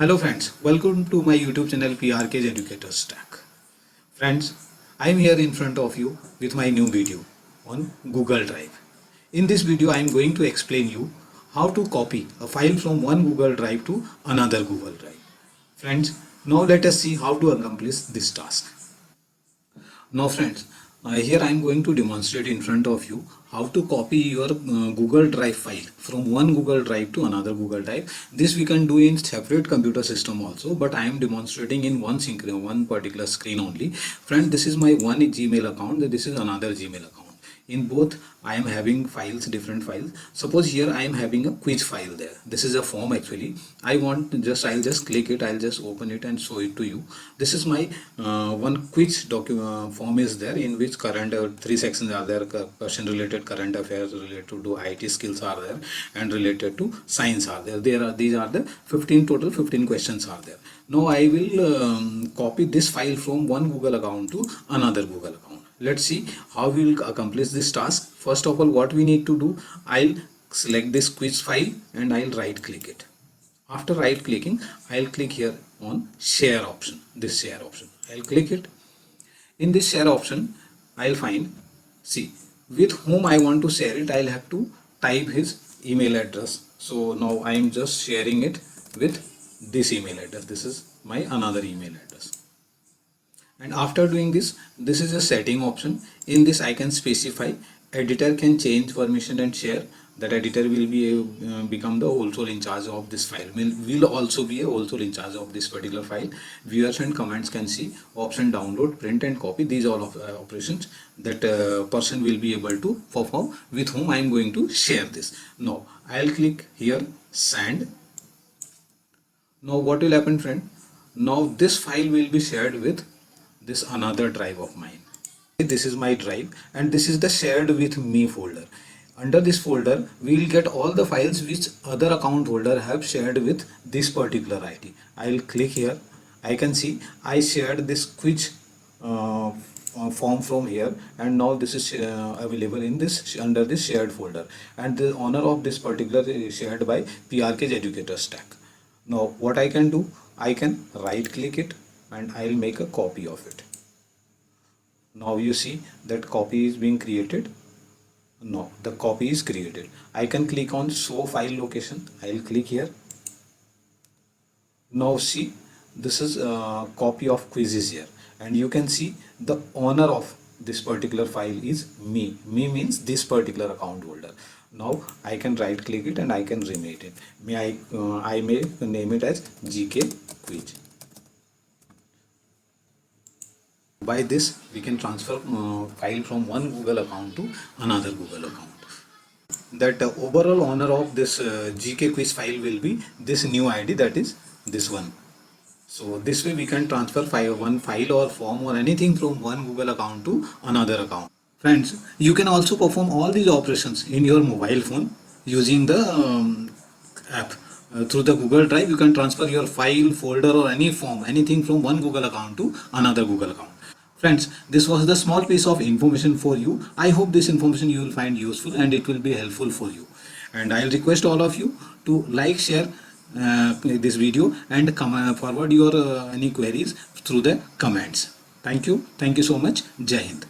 Hello friends, welcome to my YouTube channel PRK's Educator Stack. Friends, I am here in front of you with my new video on Google Drive. In this video, I am going to explain you how to copy a file from one Google Drive to another Google Drive. Friends, now let us see how to accomplish this task. Now friends, here I am going to demonstrate in front of you how to copy your Google Drive file from one Google Drive to another Google Drive. This we can do in separate computer system also, but I am demonstrating in one particular screen only. Friend, this is my one Gmail account, this is another Gmail account. In both I am having files, different files. Suppose here I am having a quiz file there. This is a form actually. I'll just click it, I'll just open it and show it to you. This is my one quiz document form is there, in which current three sections are there. Question related, current affairs related to IT skills are there, and related to science are there. These are the 15 questions are there. Now I will copy this file from one Google account to another Google account. Let's see how we will accomplish this task. First of all, what we need to do, I'll select this quiz file and I'll right click it. After right clicking, I'll click here on share option, this share option. I'll click it. In this share option, I'll find, see, with whom I want to share it, I'll have to type his email address. So now I am just sharing it with this email address. This is my another email address. And after doing this is a setting option. In this I can specify editor can change permission and share. That editor will be become the also in charge of this file, will also be also in charge of this particular file. Viewers and comments can see option download, print and copy. These all of operations that person will be able to perform with whom I am going to share this. Now I'll click here send. Now what will happen, friend? Now this file will be shared with this another drive of mine. This is my drive and this is the shared with me folder. Under this folder we will get all the files which other account holder have shared with this particular ID. I will click here. I can see I shared this quiz form from here, and now this is available in this under this shared folder, and the owner of this particular is shared by PRK's Educator Stack. Now what I can do, I can right click it and I'll make a copy of it. Now you see that copy is being created. No, the copy is created. I can click on show file location. I'll click here. Now see, this is a copy of quizzes here, and you can see the owner of this particular file is me. Me means this particular account holder. Now I can right click it and I can rename it. I may name it as GK quiz. By this we can transfer file from one Google account to another Google account. That overall owner of this GK quiz file will be this new ID, that is this one. So this way we can transfer one file or form or anything from one Google account to another account. Friends, you can also perform all these operations in your mobile phone using the app. Through the Google Drive you can transfer your file, folder or any form, anything from one Google account to another Google account. Friends, this was the small piece of information for you. I hope this information you will find useful and it will be helpful for you. And I'll request all of you to like, share this video and forward your any queries through the comments. Thank you so much. Jai Hind.